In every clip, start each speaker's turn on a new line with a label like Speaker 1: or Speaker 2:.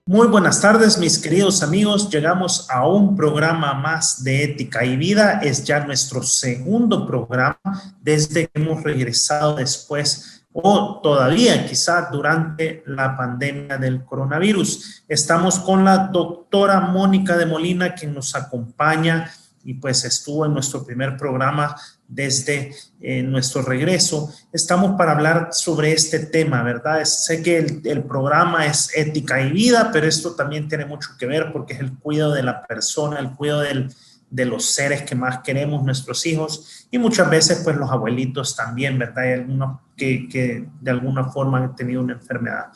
Speaker 1: Muy buenas tardes, mis queridos amigos. Llegamos a un programa más de Ética y Vida. Es ya nuestro segundo programa desde que hemos regresado después o todavía quizá durante la pandemia del coronavirus. Estamos con la doctora Mónica de Molina, quien nos acompaña y pues estuvo en nuestro primer programa desde nuestro regreso. Estamos para hablar sobre este tema, ¿verdad? Sé que el programa es Ética y Vida, pero esto también tiene mucho que ver porque es el cuidado de la persona, el cuidado de los seres que más queremos, nuestros hijos, y muchas veces pues los abuelitos también, ¿verdad? Hay algunos que de alguna forma han tenido una enfermedad.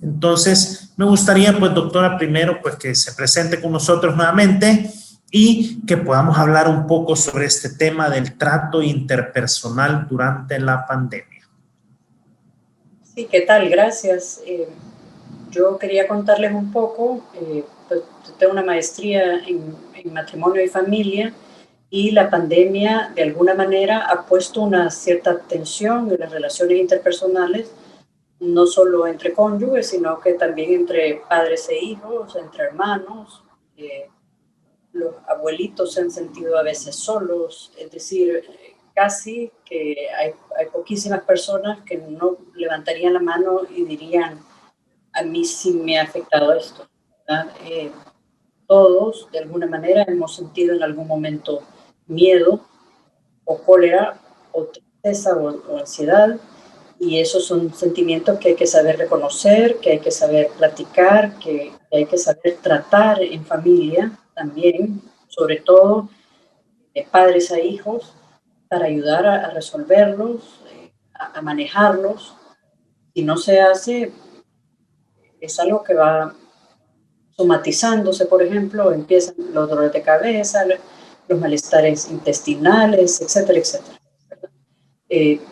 Speaker 1: Entonces, me gustaría pues, doctora, primero pues que se presente con nosotros nuevamente y que podamos hablar un poco sobre este tema del trato interpersonal durante la pandemia.
Speaker 2: Sí, ¿qué tal? Gracias. Yo quería contarles un poco, pues, tengo una maestría en matrimonio y familia y la pandemia de alguna manera ha puesto una cierta tensión en las relaciones interpersonales, no solo entre cónyuges, sino que también entre padres e hijos, entre hermanos. Los abuelitos se han sentido a veces solos, es decir, casi que hay poquísimas personas que no levantarían la mano y dirían, a mí sí me ha afectado esto, ¿verdad? Todos, de alguna manera, hemos sentido en algún momento miedo o cólera o tristeza o ansiedad, y esos son sentimientos que hay que saber reconocer, que hay que saber platicar, que hay que saber tratar en familia también, sobre todo de padres a hijos, para ayudar a resolverlos, a manejarlos. Si no se hace, es algo que va somatizándose, por ejemplo, empiezan los dolores de cabeza, los malestares intestinales, etcétera, etcétera.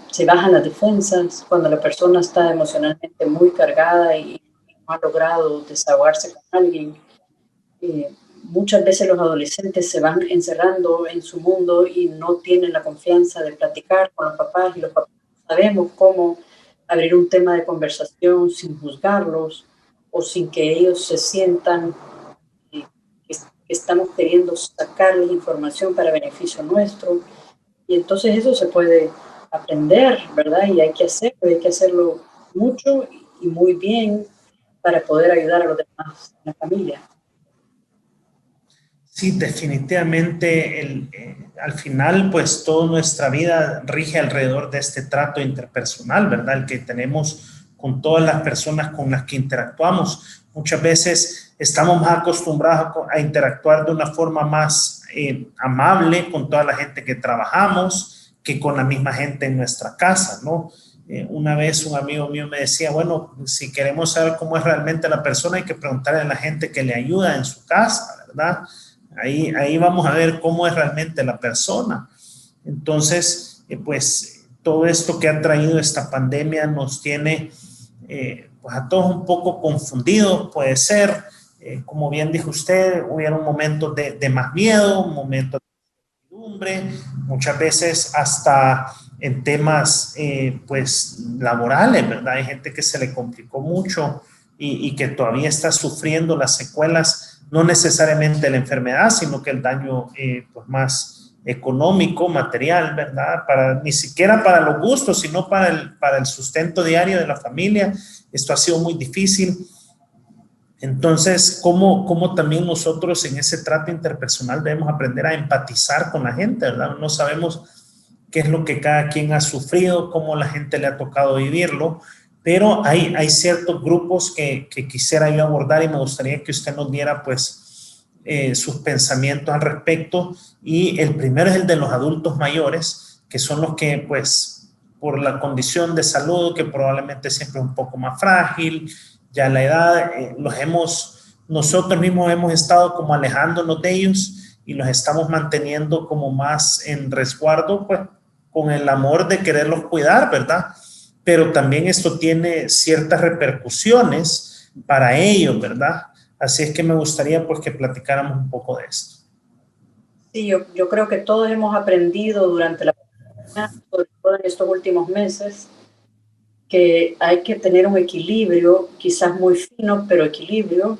Speaker 2: Se bajan las defensas cuando la persona está emocionalmente muy cargada y no ha logrado desahogarse con alguien. Muchas veces los adolescentes se van encerrando en su mundo y no tienen la confianza de platicar con los papás, y los papás sabemos cómo abrir un tema de conversación sin juzgarlos o sin que ellos se sientan que estamos queriendo sacarles información para beneficio nuestro. Y entonces eso se puede aprender, ¿verdad? Y hay que hacerlo mucho y muy bien para poder ayudar a los demás en la familia.
Speaker 1: Sí, definitivamente al final pues toda nuestra vida rige alrededor de este trato interpersonal, ¿verdad? El que tenemos con todas las personas con las que interactuamos. Muchas veces estamos más acostumbrados a interactuar de una forma más amable con toda la gente que trabajamos que con la misma gente en nuestra casa, ¿no? Una vez un amigo mío me decía, bueno, si queremos saber cómo es realmente la persona hay que preguntarle a la gente que le ayuda en su casa, ¿verdad? Ahí vamos a ver cómo es realmente la persona. Entonces, pues todo esto que ha traído esta pandemia nos tiene pues a todos un poco confundidos, puede ser. Como bien dijo usted, hubieron momentos de más miedo, momentos de incertidumbre, muchas veces hasta en temas pues laborales, ¿verdad? Hay gente que se le complicó mucho y que todavía está sufriendo las secuelas, no necesariamente la enfermedad, sino que el daño pues más económico, material, ¿verdad? Ni siquiera para los gustos, sino para el sustento diario de la familia. Esto ha sido muy difícil. Entonces, ¿cómo también nosotros en ese trato interpersonal debemos aprender a empatizar con la gente, ¿verdad? No sabemos qué es lo que cada quien ha sufrido, cómo la gente le ha tocado vivirlo, pero hay ciertos grupos que quisiera yo abordar y me gustaría que usted nos diera pues sus pensamientos al respecto. Y el primero es el de los adultos mayores, que son los que pues por la condición de salud, que probablemente siempre es un poco más frágil, ya la edad, nosotros mismos hemos estado como alejándonos de ellos y los estamos manteniendo como más en resguardo, pues con el amor de quererlos cuidar, ¿verdad? Pero también esto tiene ciertas repercusiones para ellos, ¿verdad? Así es que me gustaría pues que platicáramos un poco de esto.
Speaker 2: Sí, yo creo que todos hemos aprendido durante la pandemia, sobre todo en estos últimos meses, que hay que tener un equilibrio, quizás muy fino, pero equilibrio,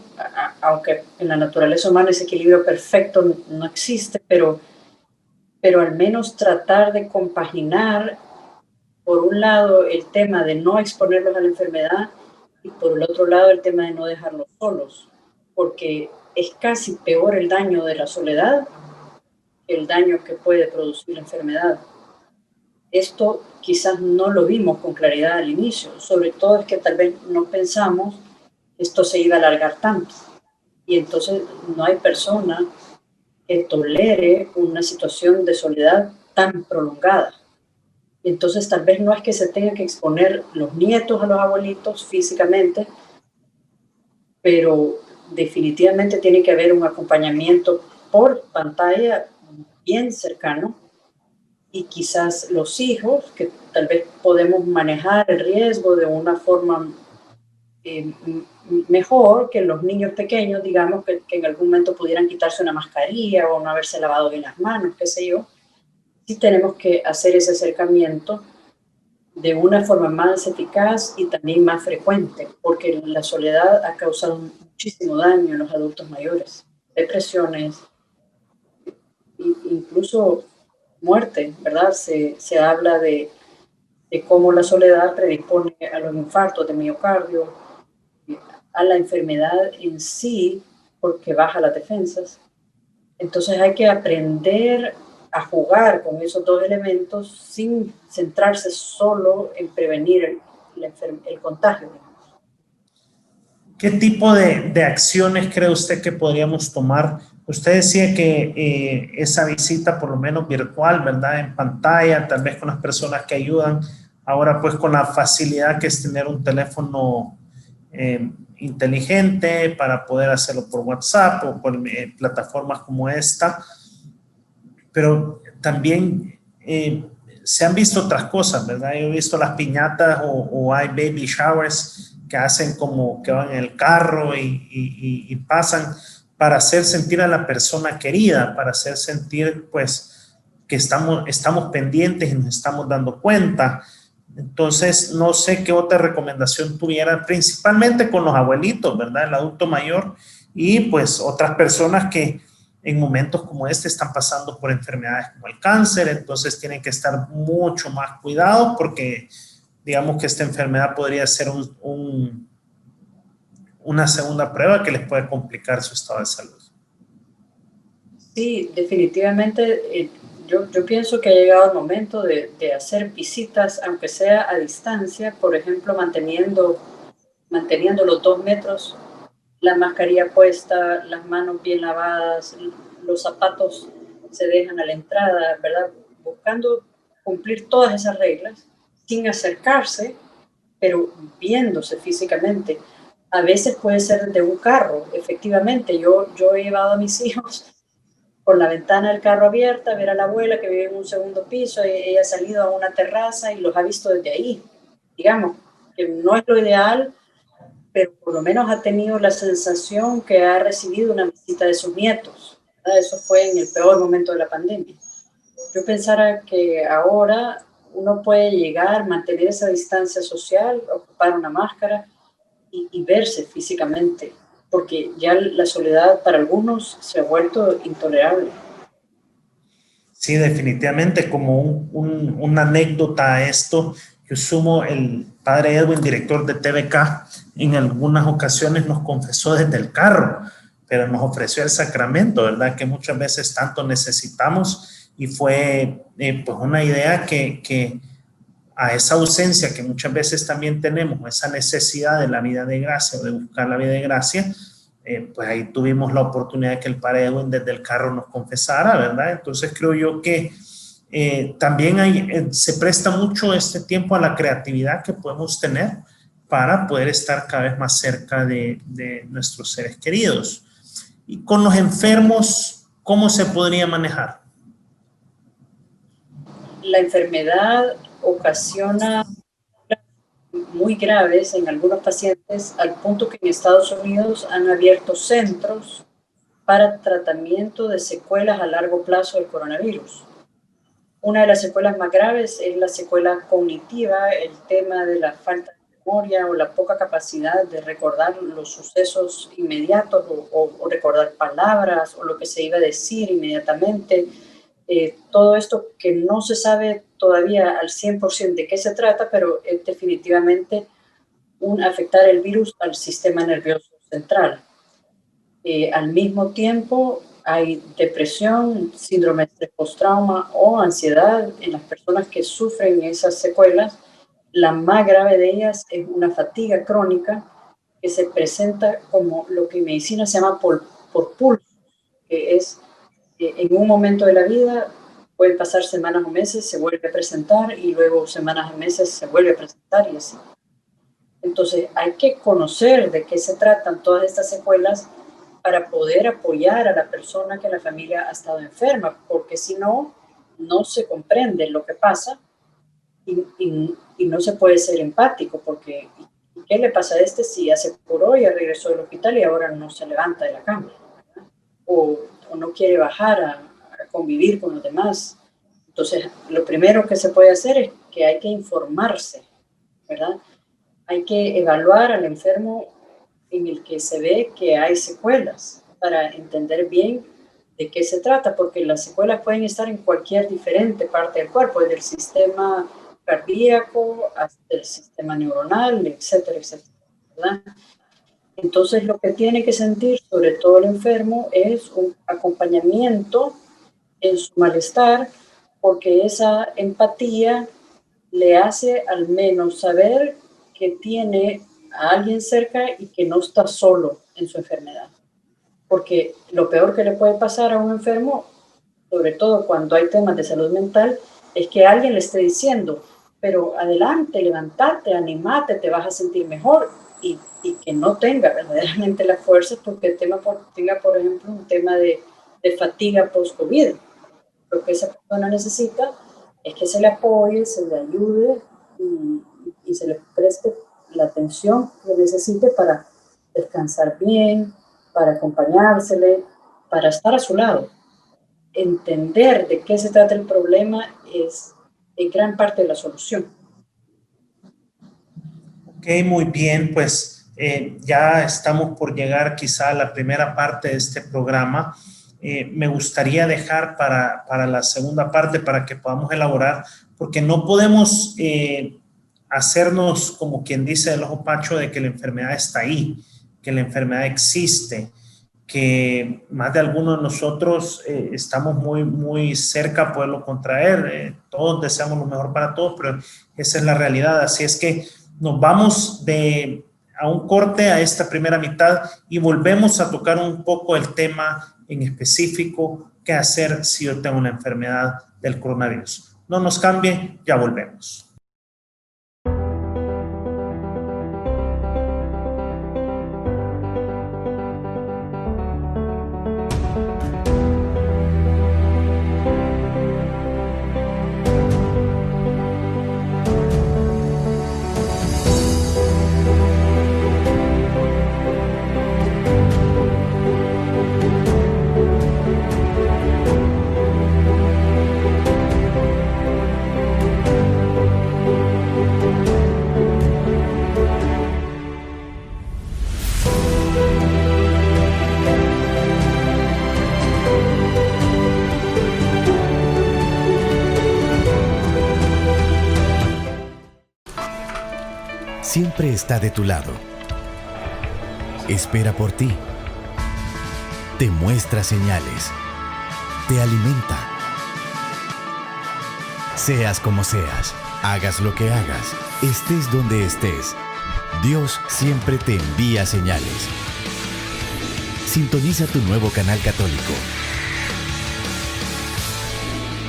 Speaker 2: aunque en la naturaleza humana ese equilibrio perfecto no existe, pero al menos tratar de compaginar, por un lado, el tema de no exponerlos a la enfermedad y por el otro lado, el tema de no dejarlos solos, porque es casi peor el daño de la soledad que el daño que puede producir la enfermedad. Esto quizás no lo vimos con claridad al inicio, sobre todo es que tal vez no pensamos que esto se iba a alargar tanto. Y entonces no hay persona que tolere una situación de soledad tan prolongada. Y entonces tal vez no es que se tengan que exponer los nietos a los abuelitos físicamente, pero definitivamente tiene que haber un acompañamiento por pantalla bien cercano, y quizás los hijos, que tal vez podemos manejar el riesgo de una forma mejor que los niños pequeños, digamos, que en algún momento pudieran quitarse una mascarilla o no haberse lavado bien las manos, qué sé yo. Sí tenemos que hacer ese acercamiento de una forma más eficaz y también más frecuente, porque la soledad ha causado muchísimo daño en los adultos mayores, depresiones, incluso muerte, ¿verdad? Se habla de cómo la soledad predispone a los infartos de miocardio, a la enfermedad en sí, porque baja las defensas. Entonces hay que aprender a jugar con esos dos elementos sin centrarse solo en prevenir el contagio.
Speaker 1: ¿Qué tipo de acciones cree usted que podríamos tomar? Usted decía que esa visita, por lo menos virtual, ¿verdad? En pantalla, tal vez con las personas que ayudan. Ahora, pues, con la facilidad que es tener un teléfono inteligente para poder hacerlo por WhatsApp o por plataformas como esta. Pero también se han visto otras cosas, ¿verdad? Yo he visto las piñatas o hay baby showers que hacen como que van en el carro y pasan para hacer sentir a la persona querida, para hacer sentir pues que estamos pendientes y nos estamos dando cuenta. Entonces, no sé qué otra recomendación tuviera, principalmente con los abuelitos, ¿verdad? El adulto mayor y pues otras personas que en momentos como este están pasando por enfermedades como el cáncer, entonces tienen que estar mucho más cuidados porque digamos que esta enfermedad podría ser una segunda prueba que les puede complicar su estado de salud.
Speaker 2: Sí, definitivamente. Yo pienso que ha llegado el momento de hacer visitas, aunque sea a distancia, por ejemplo, manteniendo los 2 metros, la mascarilla puesta, las manos bien lavadas, los zapatos se dejan a la entrada, ¿verdad? Buscando cumplir todas esas reglas sin acercarse, pero viéndose físicamente. A veces puede ser de un carro, efectivamente. Yo he llevado a mis hijos con la ventana del carro abierta, ver a la abuela que vive en un segundo piso, ella ha salido a una terraza y los ha visto desde ahí. Digamos que no es lo ideal, pero por lo menos ha tenido la sensación que ha recibido una visita de sus nietos, ¿verdad? Eso fue en el peor momento de la pandemia. Yo pensara que ahora uno puede llegar, mantener esa distancia social, ocupar una máscara y verse físicamente, porque ya la soledad para algunos se ha vuelto intolerable.
Speaker 1: Sí, definitivamente, como una anécdota a esto, yo sumo el padre Edwin, director de TVK, en algunas ocasiones nos confesó desde el carro, pero nos ofreció el sacramento, ¿verdad? Que muchas veces tanto necesitamos y fue pues una idea que a esa ausencia que muchas veces también tenemos, esa necesidad de la vida de gracia o de buscar la vida de gracia, pues ahí tuvimos la oportunidad de que el padre Edwin desde el carro nos confesara, ¿verdad? Entonces creo yo que también se presta mucho este tiempo a la creatividad que podemos tener para poder estar cada vez más cerca de nuestros seres queridos. Y con los enfermos, ¿cómo se podría manejar?
Speaker 2: La enfermedad ocasiona muy graves en algunos pacientes, al punto que en Estados Unidos han abierto centros para tratamiento de secuelas a largo plazo del coronavirus. Una de las secuelas más graves es la secuela cognitiva, el tema de la falta de memoria o la poca capacidad de recordar los sucesos inmediatos o recordar palabras o lo que se iba a decir inmediatamente. Todo esto que no se sabe todavía al 100% de qué se trata, pero es definitivamente afectar el virus al sistema nervioso central. Al mismo tiempo, hay depresión, síndrome de postrauma o ansiedad en las personas que sufren esas secuelas. La más grave de ellas es una fatiga crónica que se presenta como lo que en medicina se llama por pulso, que es en un momento de la vida, pueden pasar semanas o meses, se vuelve a presentar y luego semanas o meses se vuelve a presentar y así. Entonces hay que conocer de qué se tratan todas estas secuelas para poder apoyar a la persona que la familia ha estado enferma, porque si no, no se comprende lo que pasa y no se puede ser empático, porque ¿qué le pasa a este si ya se curó, ya regresó del hospital y ahora no se levanta de la cama? O no quiere bajar a convivir con los demás. Entonces, lo primero que se puede hacer es que hay que informarse, ¿verdad? Hay que evaluar al enfermo en el que se ve que hay secuelas para entender bien de qué se trata, porque las secuelas pueden estar en cualquier diferente parte del cuerpo, desde el sistema cardíaco hasta el sistema neuronal, etcétera, etcétera, ¿verdad? Entonces, lo que tiene que sentir, sobre todo el enfermo, es un acompañamiento en su malestar, porque esa empatía le hace al menos saber que tiene a alguien cerca y que no está solo en su enfermedad. Porque lo peor que le puede pasar a un enfermo, sobre todo cuando hay temas de salud mental, es que alguien le esté diciendo, pero adelante, levántate, animate, te vas a sentir mejor, y que no tenga verdaderamente las fuerzas porque tenga, por ejemplo, un tema de fatiga post-COVID. Lo que esa persona necesita es que se le apoye, se le ayude y se le preste la atención que necesite para descansar bien, para acompañársele, para estar a su lado. Entender de qué se trata el problema es gran parte de la solución.
Speaker 1: Ok, muy bien, pues ya estamos por llegar quizá a la primera parte de este programa. Me gustaría dejar para la segunda parte para que podamos elaborar, porque no podemos hacernos, como quien dice, el ojo pacho de que la enfermedad está ahí, que la enfermedad existe, que más de algunos de nosotros estamos muy, muy cerca a poderlo contraer. Todos deseamos lo mejor para todos, pero esa es la realidad. Así es que nos vamos a un corte a esta primera mitad y volvemos a tocar un poco el tema en específico, qué hacer si yo tengo una enfermedad del coronavirus. No nos cambie, ya volvemos.
Speaker 3: Siempre está de tu lado. Espera por ti. Te muestra señales. Te alimenta. Seas como seas, hagas lo que hagas, estés donde estés, Dios siempre te envía señales. Sintoniza tu nuevo canal católico.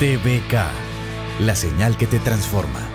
Speaker 3: TVK, la señal que te transforma.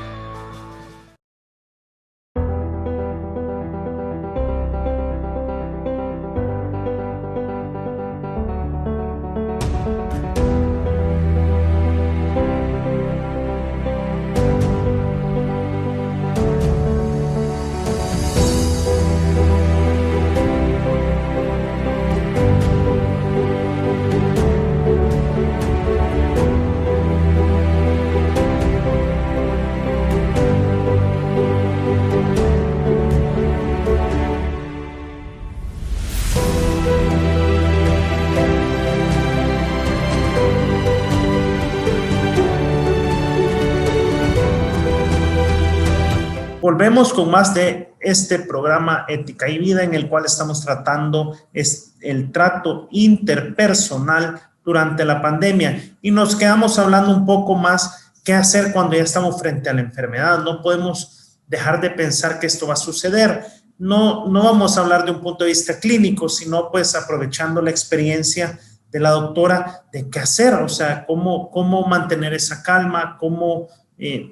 Speaker 1: Volvemos con más de este programa Ética y Vida, en el cual estamos tratando el trato interpersonal durante la pandemia, y nos quedamos hablando un poco más qué hacer cuando ya estamos frente a la enfermedad. No podemos dejar de pensar que esto va a suceder. No vamos a hablar de un punto de vista clínico, sino pues aprovechando la experiencia de la doctora de qué hacer, o sea, cómo mantener esa calma, cómo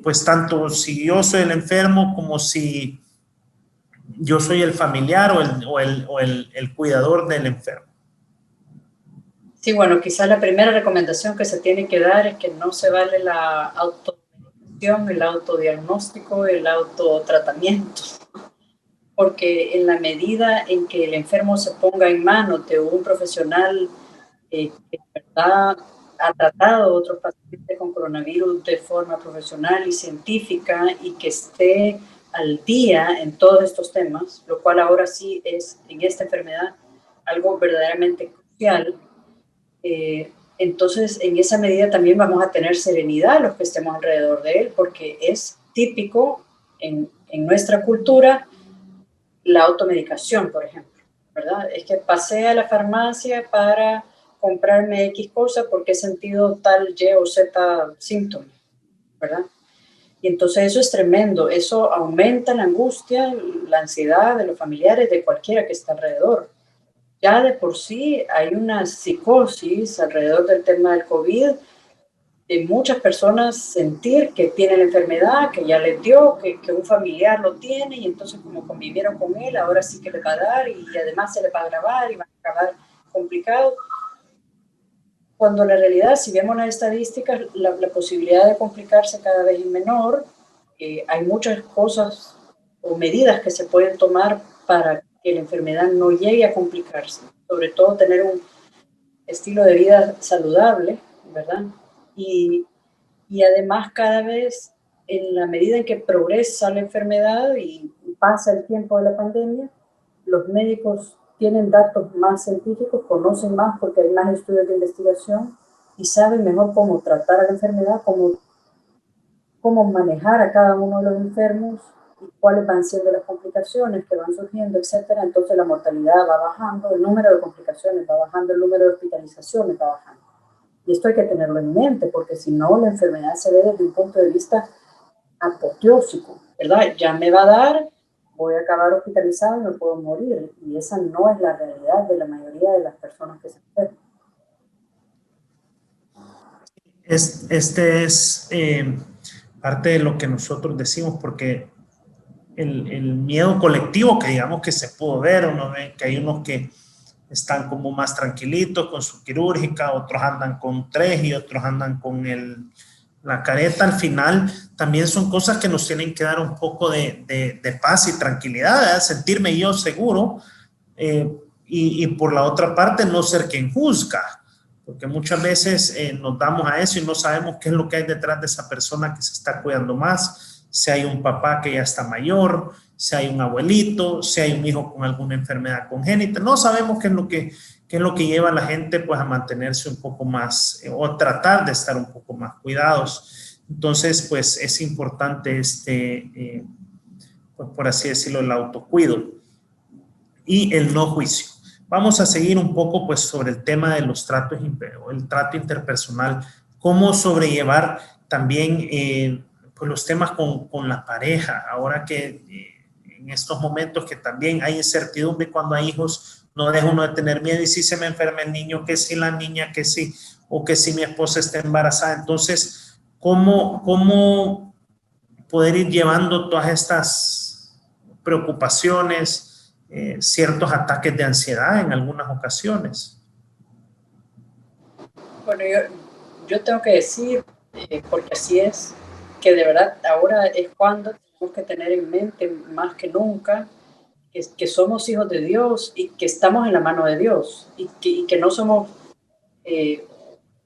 Speaker 1: pues tanto si yo soy el enfermo como si yo soy el familiar o el cuidador del enfermo.
Speaker 2: Sí, bueno, quizás la primera recomendación que se tiene que dar es que no se vale la automedicación, el autodiagnóstico, el autotratamiento, porque en la medida en que el enfermo se ponga en manos de un profesional que en verdad ha tratado a otros pacientes con coronavirus de forma profesional y científica y que esté al día en todos estos temas, lo cual ahora sí es en esta enfermedad algo verdaderamente crucial. Entonces, en esa medida también vamos a tener serenidad los que estemos alrededor de él, porque es típico en nuestra cultura la automedicación, por ejemplo, ¿verdad? Es que pasé a la farmacia para comprarme X cosa porque he sentido tal Y o Z síntoma, ¿verdad? Y entonces eso es tremendo, eso aumenta la angustia, la ansiedad de los familiares, de cualquiera que está alrededor. Ya de por sí hay una psicosis alrededor del tema del COVID, de muchas personas sentir que tienen la enfermedad, que ya les dio, que un familiar lo tiene y entonces como convivieron con él, ahora sí que le va a dar y además se le va a agravar y va a acabar complicado. Cuando la realidad, si vemos las estadísticas, la posibilidad de complicarse cada vez es menor. Hay muchas cosas o medidas que se pueden tomar para que la enfermedad no llegue a complicarse, sobre todo tener un estilo de vida saludable, ¿verdad? Y además cada vez, en la medida en que progresa la enfermedad y pasa el tiempo de la pandemia, los médicos tienen datos más científicos, conocen más porque hay más estudios de investigación y saben mejor cómo tratar a la enfermedad, cómo manejar a cada uno de los enfermos y cuáles van siendo las complicaciones que van surgiendo, etcétera. Entonces la mortalidad va bajando, el número de complicaciones va bajando, el número de hospitalizaciones va bajando. Y esto hay que tenerlo en mente, porque si no, la enfermedad se ve desde un punto de vista apoteósico, ¿verdad? Ya me va a dar, voy a acabar hospitalizado y me puedo morir. Y esa no es la realidad de la mayoría de las personas que se enferman.
Speaker 1: Este es parte de lo que nosotros decimos, porque el miedo colectivo que digamos que se pudo ver, uno ve que hay unos que están como más tranquilitos con su quirúrgica, otros andan con 3 y otros andan con la careta. Al final también son cosas que nos tienen que dar un poco de paz y tranquilidad, ¿verdad? Sentirme yo seguro y por la otra parte no ser quien juzga, porque muchas veces nos damos a eso y no sabemos qué es lo que hay detrás de esa persona que se está cuidando más, si hay un papá que ya está mayor, si hay un abuelito, si hay un hijo con alguna enfermedad congénita. No sabemos qué es lo que lleva a la gente pues a mantenerse un poco más o tratar de estar un poco más cuidados. Entonces pues es importante pues, por así decirlo, el autocuido y el no juicio. Vamos a seguir un poco pues sobre el tema de los tratos, el trato interpersonal, cómo sobrellevar también pues los temas con la pareja, ahora que en estos momentos que también hay incertidumbre cuando hay hijos, no deja uno de tener miedo y si se me enferma el niño, que si la niña, que si, o que si mi esposa está embarazada. Entonces, ¿cómo poder ir llevando todas estas preocupaciones, ciertos ataques de ansiedad en algunas ocasiones?
Speaker 2: Bueno, yo tengo que decir, porque así es, que de verdad ahora es cuando tenemos que tener en mente más que nunca que somos hijos de Dios y que estamos en la mano de Dios y que no somos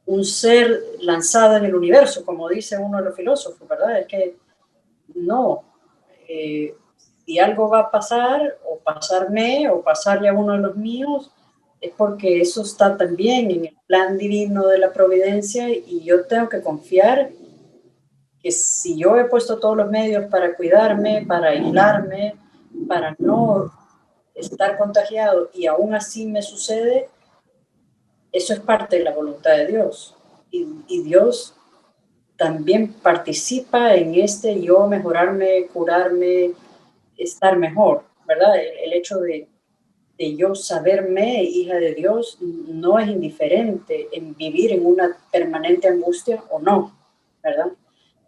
Speaker 2: un ser lanzado en el universo, como dice uno de los filósofos, ¿verdad? Es que no. Si algo va a pasar, o pasarme, o pasarle a uno de los míos, es porque eso está también en el plan divino de la providencia y yo tengo que confiar que si yo he puesto todos los medios para cuidarme, para aislarme, para no estar contagiado y aún así me sucede, eso es parte de la voluntad de Dios. Y Dios también participa en yo mejorarme, curarme, estar mejor, ¿verdad? El hecho de yo saberme hija de Dios no es indiferente en vivir en una permanente angustia o no, ¿verdad?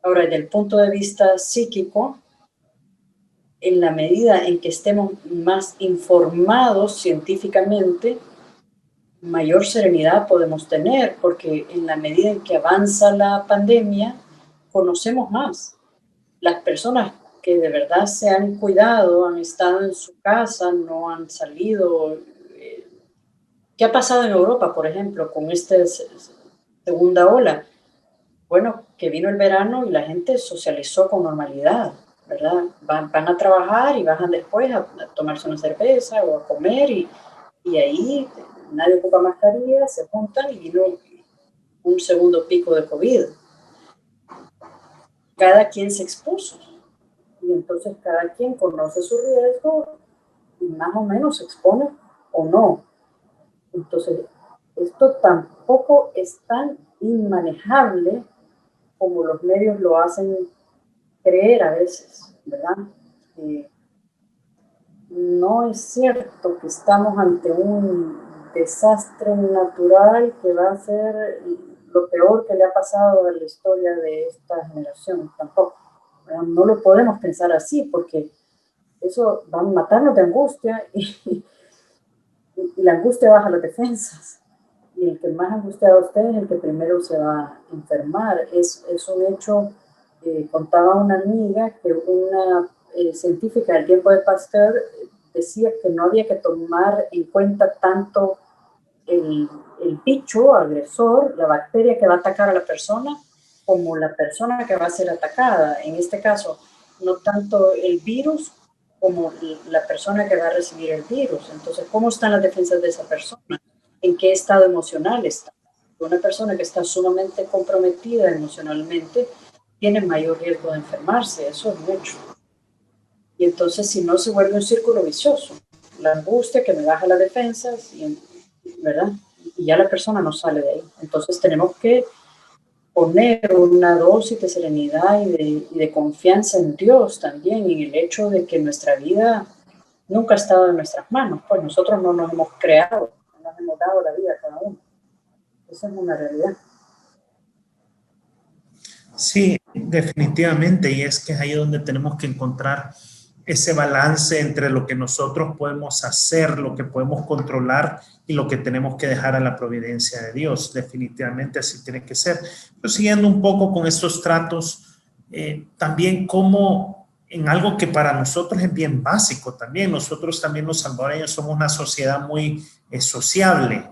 Speaker 2: Ahora, desde el punto de vista psíquico, en la medida en que estemos más informados científicamente, mayor serenidad podemos tener, porque en la medida en que avanza la pandemia, conocemos más. Las personas que de verdad se han cuidado, han estado en su casa, no han salido. ¿Qué ha pasado en Europa, por ejemplo, con esta segunda ola? Bueno, que vino el verano y la gente socializó con normalidad, ¿verdad? Van a trabajar y bajan después a tomarse una cerveza o a comer y ahí nadie ocupa mascarilla, se juntan y vino un segundo pico de COVID. Cada quien se expuso y entonces cada quien conoce su riesgo y más o menos se expone o no. Entonces, esto tampoco es tan inmanejable como los medios lo hacen creer a veces, ¿verdad? No es cierto que estamos ante un desastre natural que va a ser lo peor que le ha pasado a la historia de esta generación, tampoco, ¿verdad? No lo podemos pensar así porque eso va a matarnos de angustia y la angustia baja las defensas. Y el que más angustiado esté es el que primero se va a enfermar. Es un hecho, contaba una amiga que una científica del tiempo de Pasteur decía que no había que tomar en cuenta tanto el bicho agresor, la bacteria que va a atacar a la persona, como la persona que va a ser atacada. En este caso, no tanto el virus como la persona que va a recibir el virus. Entonces, ¿cómo están las defensas de esa persona? ¿En qué estado emocional está? Una persona que está sumamente comprometida emocionalmente tiene mayor riesgo de enfermarse, eso es mucho. Y entonces, si no, se vuelve un círculo vicioso. La angustia que me baja las defensas, ¿verdad? Y ya la persona no sale de ahí. Entonces, tenemos que poner una dosis de serenidad y de confianza en Dios también, en el hecho de que nuestra vida nunca ha estado en nuestras manos, pues nosotros no nos hemos creado, no nos hemos dado la vida a cada uno. Esa es una realidad.
Speaker 1: Sí, definitivamente, y es que es ahí donde tenemos que encontrar ese balance entre lo que nosotros podemos hacer, lo que podemos controlar y lo que tenemos que dejar a la providencia de Dios. Definitivamente así tiene que ser. Pero siguiendo un poco con estos tratos, también como en algo que para nosotros es bien básico también, nosotros también los salvadoreños somos una sociedad muy sociable,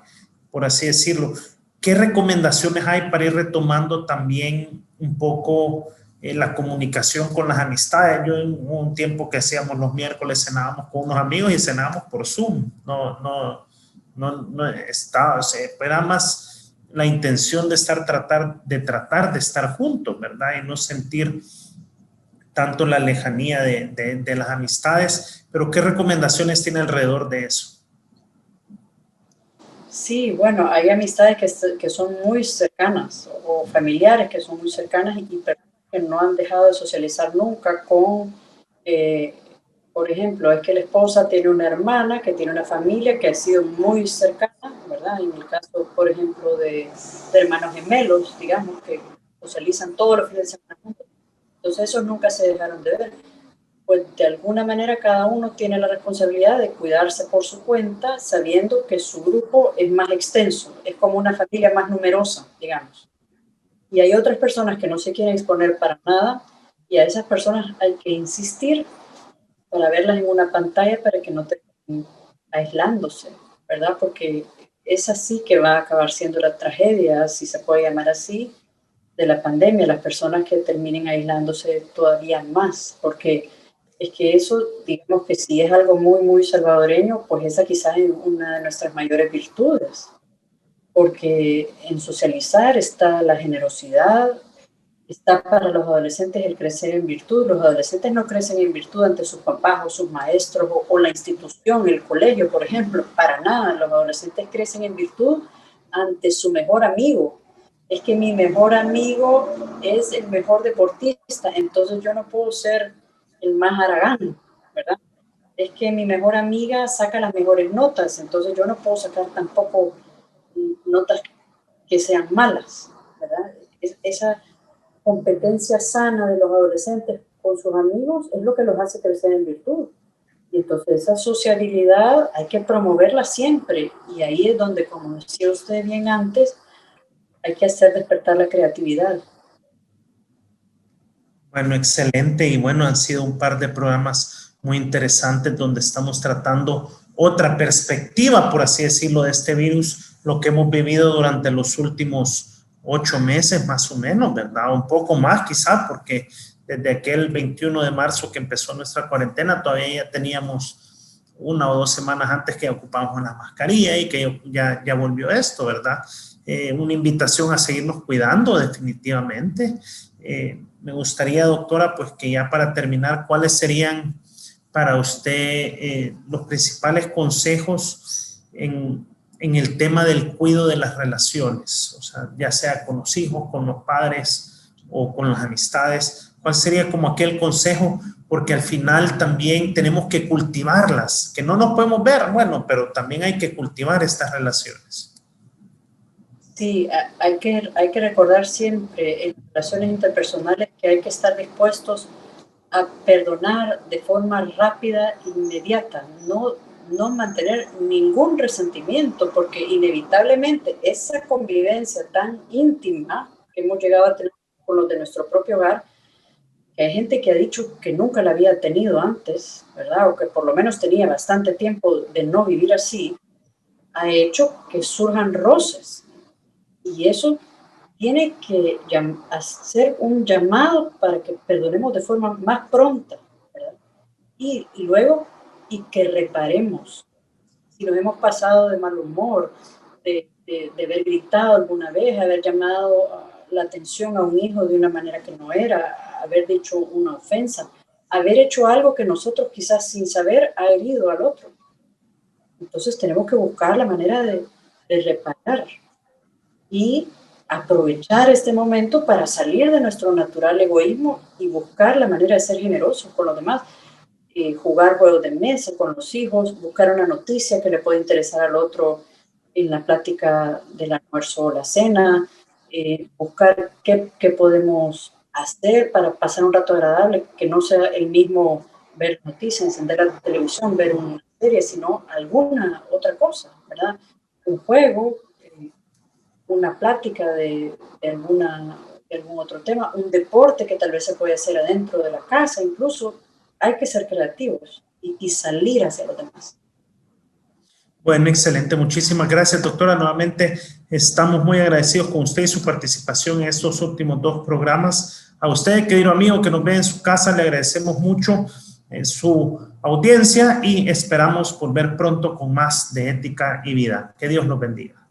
Speaker 1: por así decirlo. ¿Qué recomendaciones hay para ir retomando también un poco la comunicación con las amistades? Yo en un tiempo que hacíamos los miércoles cenábamos con unos amigos y cenábamos por Zoom. No estaba, o sea, era más la intención de tratar de estar juntos, ¿verdad? Y no sentir tanto la lejanía de las amistades. Pero ¿qué recomendaciones tiene alrededor de eso?
Speaker 2: Sí, bueno, hay amistades que son muy cercanas o familiares que son muy cercanas y personas que no han dejado de socializar nunca con, por ejemplo, es que la esposa tiene una hermana que tiene una familia que ha sido muy cercana, ¿verdad? En el caso, por ejemplo, de hermanos gemelos, digamos, que socializan todos los fines de semana juntos. Entonces, esos nunca se dejaron de ver. Pues de alguna manera cada uno tiene la responsabilidad de cuidarse por su cuenta, sabiendo que su grupo es más extenso, es como una familia más numerosa, digamos. Y hay otras personas que no se quieren exponer para nada y a esas personas hay que insistir para verlas en una pantalla para que no estén aislándose, ¿verdad? Porque es así que va a acabar siendo la tragedia, si se puede llamar así, de la pandemia, las personas que terminen aislándose todavía más, porque es que eso, digamos que si es algo muy, muy salvadoreño, pues esa quizás es una de nuestras mayores virtudes, porque en socializar está la generosidad, está para los adolescentes el crecer en virtud. Los adolescentes no crecen en virtud ante sus papás o sus maestros o la institución, el colegio, por ejemplo. Para nada, los adolescentes crecen en virtud ante su mejor amigo. Es que mi mejor amigo es el mejor deportista, entonces yo no puedo ser el más haragán, ¿verdad? Es que mi mejor amiga saca las mejores notas, entonces yo no puedo sacar tampoco notas que sean malas, ¿verdad? Esa competencia sana de los adolescentes con sus amigos es lo que los hace crecer en virtud. Y entonces esa sociabilidad hay que promoverla siempre. Y ahí es donde, como decía usted bien antes, hay que hacer despertar la creatividad.
Speaker 1: Bueno, excelente. Y bueno, han sido un par de programas muy interesantes donde estamos tratando otra perspectiva, por así decirlo, de este virus, lo que hemos vivido durante los últimos 8 meses más o menos, ¿verdad? Un poco más quizá, porque desde aquel 21 de marzo que empezó nuestra cuarentena, todavía ya teníamos 1 o 2 semanas antes que ocupábamos la mascarilla y que ya volvió esto, ¿verdad? Una invitación a seguirnos cuidando definitivamente. Me gustaría, doctora, pues que ya para terminar, ¿cuáles serían para usted los principales consejos en el tema del cuidado de las relaciones? O sea, ya sea con los hijos, con los padres o con las amistades. ¿Cuál sería como aquel consejo? Porque al final también tenemos que cultivarlas, que no nos podemos ver, bueno, pero también hay que cultivar estas relaciones.
Speaker 2: Sí, hay que recordar siempre en relaciones interpersonales que hay que estar dispuestos a perdonar de forma rápida, inmediata, no mantener ningún resentimiento, porque inevitablemente esa convivencia tan íntima que hemos llegado a tener con los de nuestro propio hogar, que hay gente que ha dicho que nunca la había tenido antes, ¿verdad? O que por lo menos tenía bastante tiempo de no vivir así, ha hecho que surjan roces. Y eso tiene que hacer un llamado para que perdonemos de forma más pronta, ¿verdad? Y luego, y que reparemos. Si nos hemos pasado de mal humor, de haber gritado alguna vez, haber llamado la atención a un hijo de una manera que no era, haber dicho una ofensa, haber hecho algo que nosotros quizás sin saber ha herido al otro. Entonces tenemos que buscar la manera de reparar y aprovechar este momento para salir de nuestro natural egoísmo y buscar la manera de ser generosos con los demás. Jugar juegos de mesa con los hijos, buscar una noticia que le pueda interesar al otro en la plática del almuerzo o la cena, buscar qué podemos hacer para pasar un rato agradable, que no sea el mismo ver noticias, encender la televisión, ver una serie, sino alguna otra cosa, ¿verdad? Un juego, una plática de algún otro tema, un deporte que tal vez se puede hacer adentro de la casa, incluso hay que ser creativos y salir hacia los demás.
Speaker 1: Bueno, excelente. Muchísimas gracias, doctora. Nuevamente estamos muy agradecidos con usted y su participación en estos últimos 2 programas. A usted, querido amigo que nos ve en su casa, le agradecemos mucho su audiencia y esperamos volver pronto con más de Ética y Vida. Que Dios los bendiga.